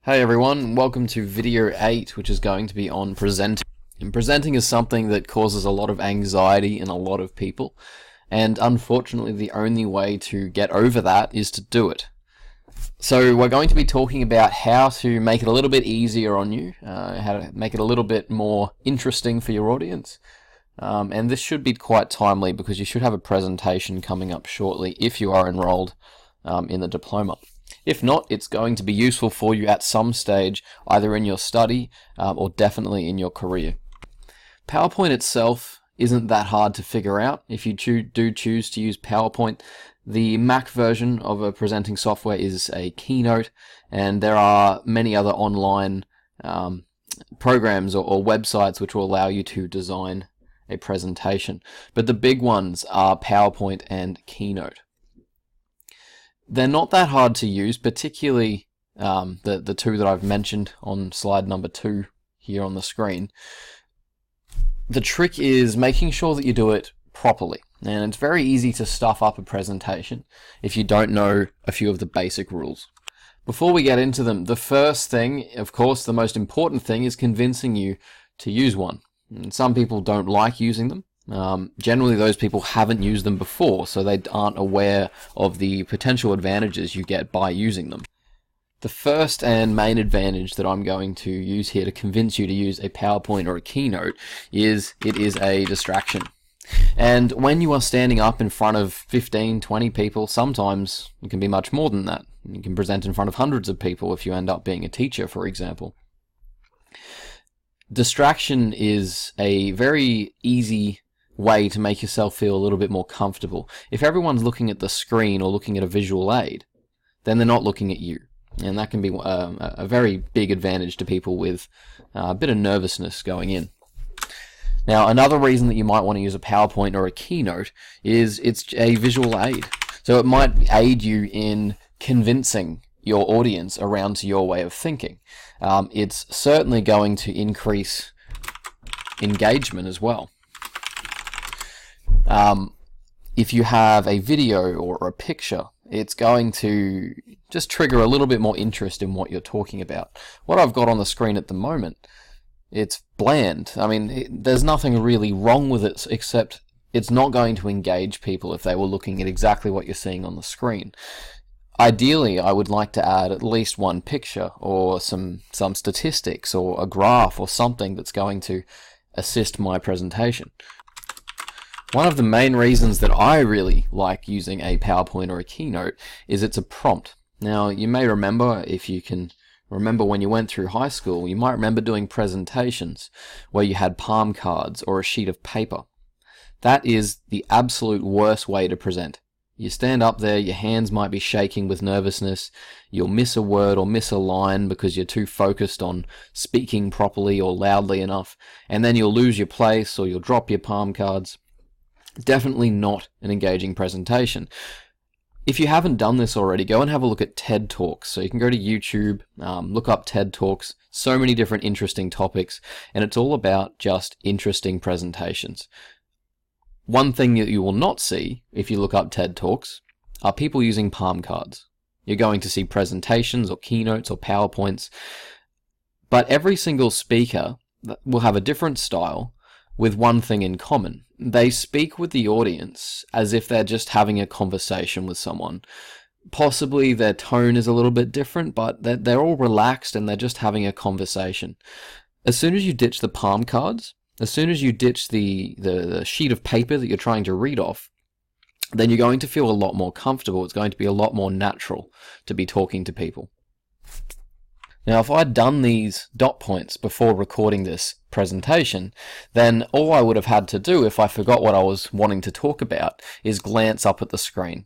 Hey everyone, welcome to video 8, which is going to be on presenting. And presenting is something that causes a lot of anxiety in a lot of people, and unfortunately the only way to get over that is to do it. So we're going to be talking about how to make it a little bit easier on you, how to make it a little bit more interesting for your audience. And this should be quite timely because you should have a presentation coming up shortly if you are enrolled in the diploma. If not, it's going to be useful for you at some stage, either in your study or definitely in your career. PowerPoint itself isn't that hard to figure out. If you do choose to use PowerPoint, the Mac version of a presenting software is a Keynote, and there are many other online programs or websites which will allow you to design a presentation. But the big ones are PowerPoint and Keynote. They're not that hard to use, particularly the two that I've mentioned on slide number 2 here on the screen. The trick is making sure that you do it properly, and it's very easy to stuff up a presentation if you don't know a few of the basic rules. Before we get into them, the first thing, of course, the most important thing is convincing you to use one. And some people don't like using them. Generally those people haven't used them before, so they aren't aware of the potential advantages you get by using them. The first and main advantage that I'm going to use here to convince you to use a PowerPoint or a Keynote is it is a distraction. And when you are standing up in front of 15, 20 people, sometimes it can be much more than that. You can present in front of hundreds of people if you end up being a teacher, for example. Distraction is a very easy way to make yourself feel a little bit more comfortable. If everyone's looking at the screen or looking at a visual aid, then they're not looking at you. And that can be a very big advantage to people with a bit of nervousness going in. Now, another reason that you might want to use a PowerPoint or a Keynote is it's a visual aid. So it might aid you in convincing your audience around to your way of thinking. It's certainly going to increase engagement as well. If you have a video or a picture, it's going to just trigger a little bit more interest in what you're talking about. What I've got on the screen at the moment, it's bland. I mean, there's nothing really wrong with it except it's not going to engage people if they were looking at exactly what you're seeing on the screen. Ideally, I would like to add at least one picture or some statistics or a graph or something that's going to assist my presentation. One of the main reasons that I really like using a PowerPoint or a Keynote is it's a prompt. Now, you may remember, if you can remember when you went through high school, you might remember doing presentations where you had palm cards or a sheet of paper. That is the absolute worst way to present. You stand up there, your hands might be shaking with nervousness, you'll miss a word or miss a line because you're too focused on speaking properly or loudly enough, and then you'll lose your place or you'll drop your palm cards. Definitely not an engaging presentation. If you haven't done this already, go and have a look at TED Talks. So you can go to YouTube, look up TED Talks, so many different interesting topics, and it's all about just interesting presentations. One thing that you will not see if you look up TED Talks are people using palm cards. You're going to see presentations or keynotes or PowerPoints, but every single speaker will have a different style with one thing in common. They speak with the audience as if they're just having a conversation with someone. Possibly their tone is a little bit different, but they're all relaxed and they're just having a conversation. As soon as you ditch the palm cards, as soon as you ditch the sheet of paper that you're trying to read off, then you're going to feel a lot more comfortable. It's going to be a lot more natural to be talking to people. Now, if I'd done these dot points before recording this presentation, then all I would have had to do if I forgot what I was wanting to talk about is glance up at the screen.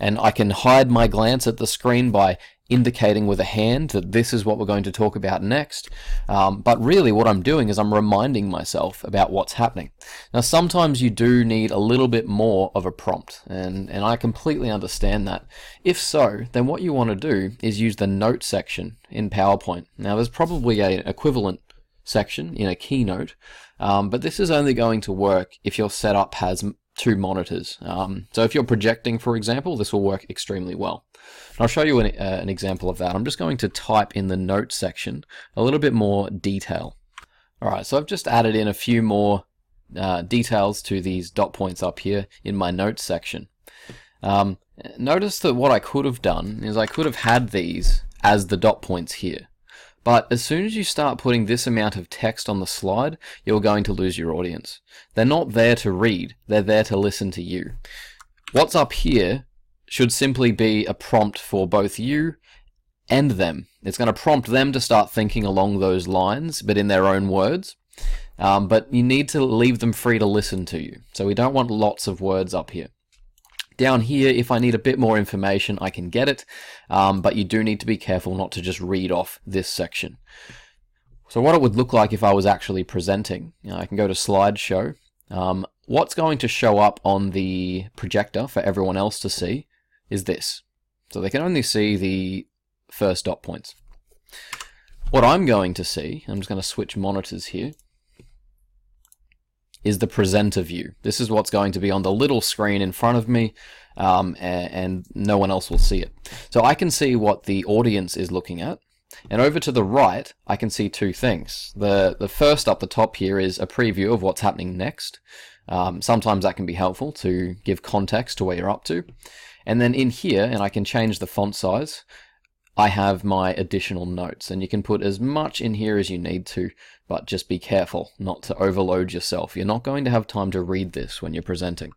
And I can hide my glance at the screen by indicating with a hand that this is what we're going to talk about next. But really what I'm doing is I'm reminding myself about what's happening. Now, sometimes you do need a little bit more of a prompt, and I completely understand that. If so, then what you want to do is use the note section in PowerPoint. Now, there's probably an equivalent section in a Keynote, but this is only going to work if your setup has 2 monitors. So if you're projecting, for example, this will work extremely well. And I'll show you an example of that. I'm just going to type in the notes section a little bit more detail. Alright, so I've just added in a few more details to these dot points up here in my notes section. Notice that what I could have done is I could have had these as the dot points here. But as soon as you start putting this amount of text on the slide, you're going to lose your audience. They're not there to read, they're there to listen to you. What's up here should simply be a prompt for both you and them. It's going to prompt them to start thinking along those lines, but in their own words. But you need to leave them free to listen to you. So we don't want lots of words up here. Down here, if I need a bit more information, I can get it, but you do need to be careful not to just read off this section. So what it would look like if I was actually presenting, I can go to slideshow. What's going to show up on the projector for everyone else to see is this. So they can only see the first dot points. What I'm going to see, I'm just going to switch monitors here, is the presenter view. This is what's going to be on the little screen in front of me, and no one else will see it. So I can see what the audience is looking at, and over to the right I can see two things. The first up the top here is a preview of what's happening next. Sometimes that can be helpful to give context to where you're up to. And then in here, and I can change the font size, I have my additional notes, and you can put as much in here as you need to, but just be careful not to overload yourself. You're not going to have time to read this when you're presenting.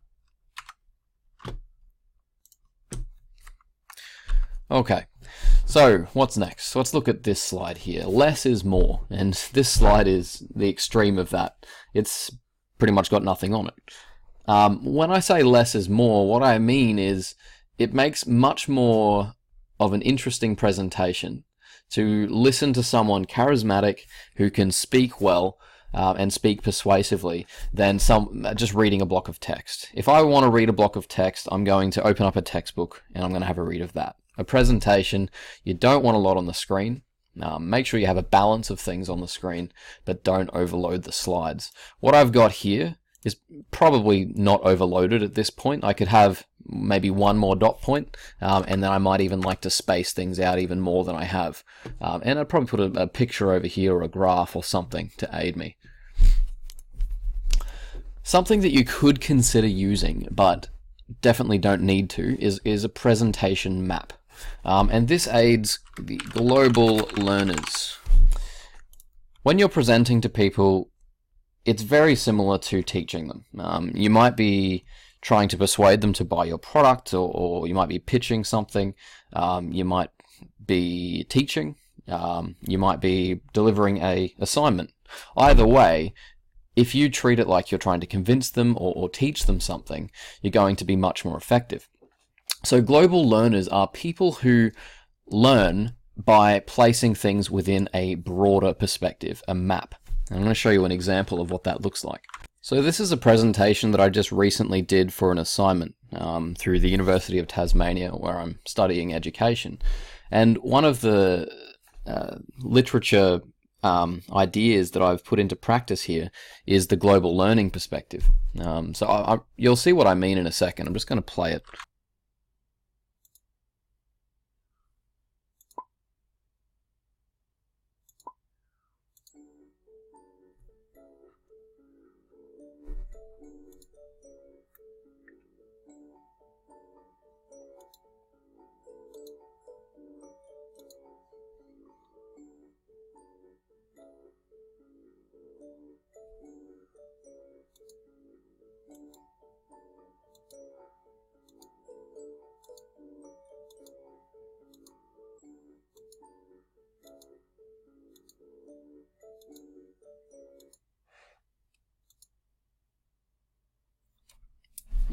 Okay, so what's next? Let's look at this slide here. Less is more, and this slide is the extreme of that. It's pretty much got nothing on it. When I say less is more, what I mean is it makes much more of an interesting presentation to listen to someone charismatic who can speak well and speak persuasively than just reading a block of text. If I want to read a block of text, I'm going to open up a textbook and I'm going to have a read of that. A presentation, you don't want a lot on the screen. Make sure you have a balance of things on the screen, but don't overload the slides. What I've got here is probably not overloaded at this point. I could have maybe one more dot point, and then I might even like to space things out even more than I have. And I'd probably put a picture over here or a graph or something to aid me. Something that you could consider using, but definitely don't need to, is a presentation map. And this aids the global learners. When you're presenting to people, it's very similar to teaching them. You might be trying to persuade them to buy your product, or you might be pitching something. You might be teaching. You might be delivering an assignment. Either way, if you treat it like you're trying to convince them or teach them something, you're going to be much more effective. So global learners are people who learn by placing things within a broader perspective, a map. I'm going to show you an example of what that looks like. So this is a presentation that I just recently did for an assignment through the University of Tasmania, where I'm studying education. And one of the literature ideas that I've put into practice here is the global learning perspective. So you'll see what I mean in a second. I'm just going to play it.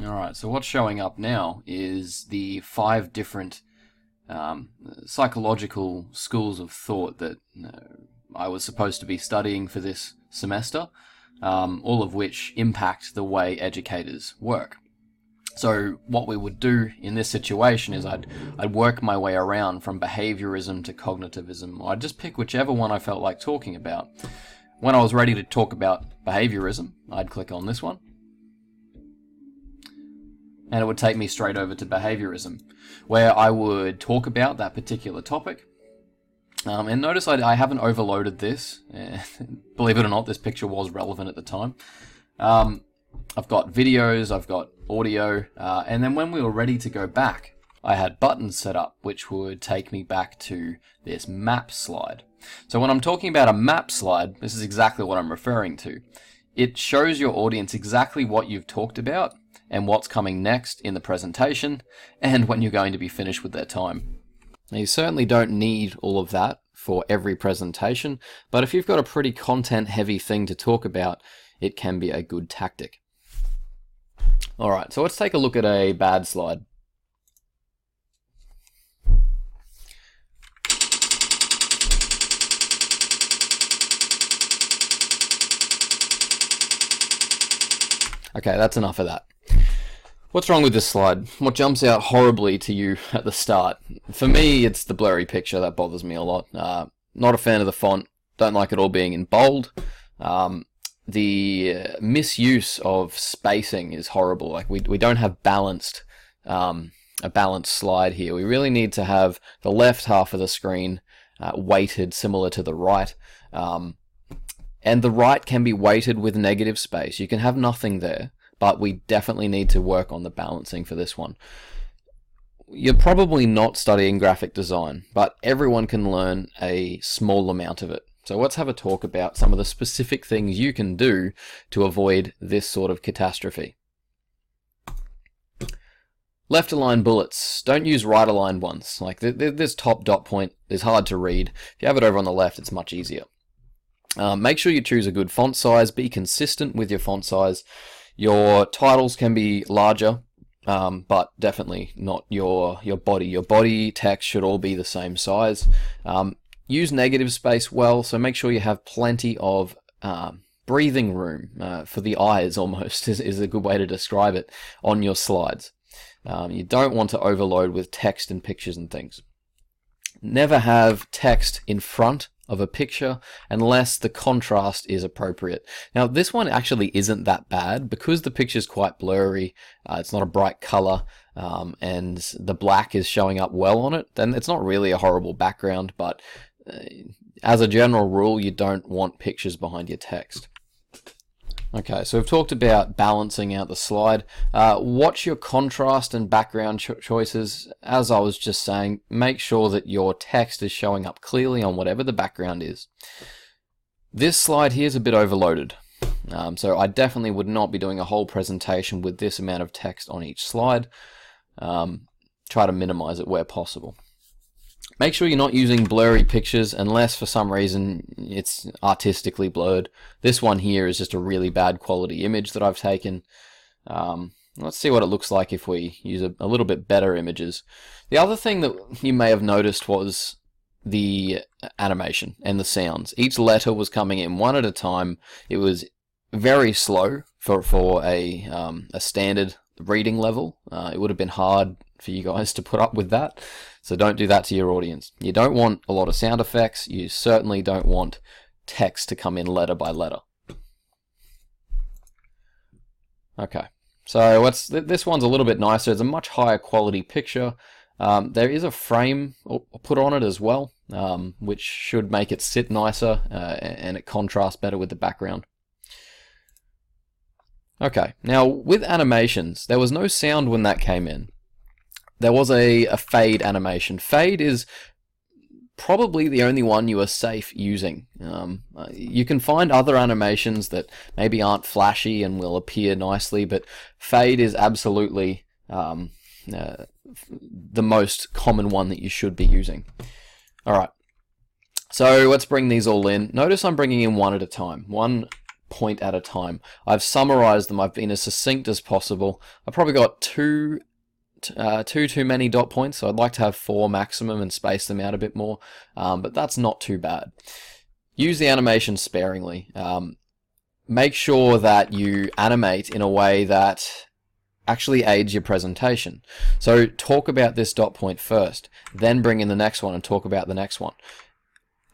Alright, so what's showing up now is the 5 different psychological schools of thought that I was supposed to be studying for this semester, all of which impact the way educators work. So what we would do in this situation is I'd work my way around from behaviorism to cognitivism. I'd just pick whichever one I felt like talking about. When I was ready to talk about behaviorism, I'd click on this one. and it would take me straight over to behaviorism, where I would talk about that particular topic. And notice I haven't overloaded this. Believe it or not, this picture was relevant at the time. I've got videos, I've got audio, and then when we were ready to go back, I had buttons set up which would take me back to this map slide. So when I'm talking about a map slide, this is exactly what I'm referring to. It shows your audience exactly what you've talked about and what's coming next in the presentation and when you're going to be finished with their time. Now, you certainly don't need all of that for every presentation, but if you've got a pretty content-heavy thing to talk about, it can be a good tactic. Alright, so let's take a look at a bad slide. Okay, that's enough of that. What's wrong with this slide? What jumps out horribly to you at the start? For me, it's the blurry picture that bothers me a lot. Not a fan of the font, don't like it all being in bold. The misuse of spacing is horrible. Like we don't have a balanced slide here. We really need to have the left half of the screen weighted similar to the right. And the right can be weighted with negative space. You can have nothing there, but we definitely need to work on the balancing for this one. You're probably not studying graphic design, but everyone can learn a small amount of it. So let's have a talk about some of the specific things you can do to avoid this sort of catastrophe. Left aligned bullets. Don't use right aligned ones. Like this top dot point is hard to read. If you have it over on the left, it's much easier. Make sure you choose a good font size. Be consistent with your font size. Your titles can be larger, but definitely not your body. Your body text should all be the same size. Use negative space well, so make sure you have plenty of breathing room for the eyes, almost, is a good way to describe it, on your slides. You don't want to overload with text and pictures and things. Never have text in front of a picture unless the contrast is appropriate. Now this one actually isn't that bad because the picture is quite blurry, it's not a bright color, and the black is showing up well on it, then it's not really a horrible background, but as a general rule you don't want pictures behind your text. Okay, so we've talked about balancing out the slide. Watch your contrast and background choices. As I was just saying, make sure that your text is showing up clearly on whatever the background is. This slide here is a bit overloaded. So I definitely would not be doing a whole presentation with this amount of text on each slide. Try to minimize it where possible. Make sure you're not using blurry pictures unless for some reason it's artistically blurred. This one here is just a really bad quality image that I've taken. Let's see what it looks like if we use a little bit better images. The other thing that you may have noticed was the animation and the sounds. Each letter was coming in one at a time. It was very slow for a standard reading level. It would have been hard for you guys to put up with that. So don't do that to your audience. You don't want a lot of sound effects. You certainly don't want text to come in letter by letter. Okay, so this one's a little bit nicer. It's a much higher quality picture. There is a frame put on it as well, which should make it sit nicer and it contrasts better with the background. Okay, now with animations, there was no sound when that came in. There was a fade animation. Fade is probably the only one you are safe using. You can find other animations that maybe aren't flashy and will appear nicely, but fade is absolutely the most common one that you should be using. Alright, so let's bring these all in. Notice I'm bringing in one at a time, one point at a time. I've summarized them. I've been as succinct as possible. I've probably got too many dot points, so I'd like to have 4 maximum and space them out a bit more, but that's not too bad. Use the animation sparingly. Make sure that you animate in a way that actually aids your presentation. So talk about this dot point first, then bring in the next one and talk about the next one.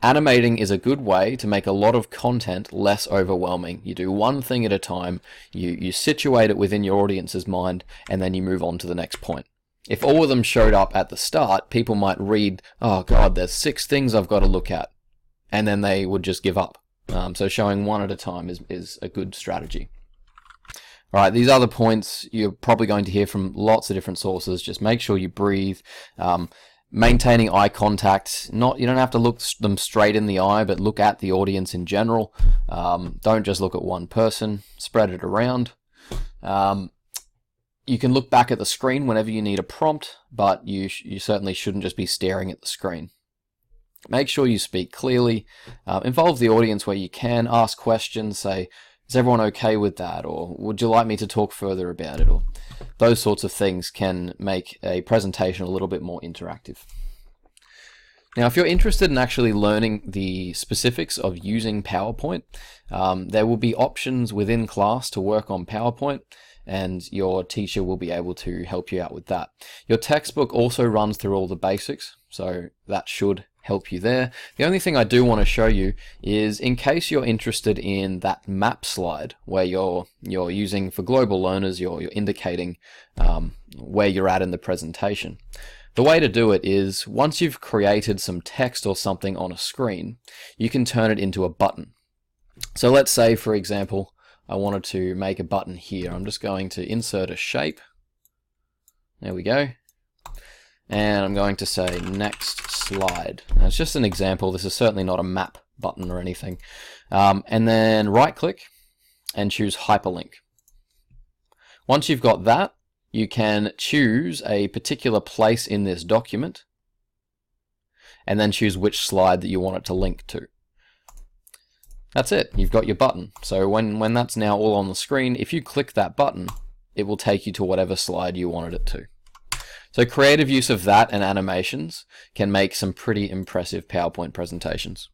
Animating is a good way to make a lot of content less overwhelming. You do one thing at a time, you situate it within your audience's mind, and then you move on to the next point. If all of them showed up at the start, people might read, oh God, there's 6 things I've got to look at, and then they would just give up. So showing one at a time is a good strategy. All right, these other points you're probably going to hear from lots of different sources. Just make sure you breathe. Maintaining eye contact. You don't have to look them straight in the eye, but look at the audience in general. Don't just look at one person. Spread it around. You can look back at the screen whenever you need a prompt, but you certainly shouldn't just be staring at the screen. Make sure you speak clearly. Involve the audience where you can. Ask questions. Say, is everyone okay with that? Or would you like me to talk further about it? Or those sorts of things can make a presentation a little bit more interactive. Now, if you're interested in actually learning the specifics of using PowerPoint, there will be options within class to work on PowerPoint, and your teacher will be able to help you out with that. Your textbook also runs through all the basics, so that should help you there. The only thing I do want to show you is, in case you're interested in that map slide where you're using for global learners, you're indicating where you're at in the presentation. The way to do it is, once you've created some text or something on a screen, you can turn it into a button. So let's say, for example, I wanted to make a button here. I'm just going to insert a shape. There we go. And I'm going to say next slide. Now, it's just an example. This is certainly not a map button or anything. And then right click and choose hyperlink. Once you've got that, you can choose a particular place in this document and then choose which slide that you want it to link to. That's it. You've got your button. So when that's now all on the screen, if you click that button, it will take you to whatever slide you wanted it to. So creative use of that and animations can make some pretty impressive PowerPoint presentations.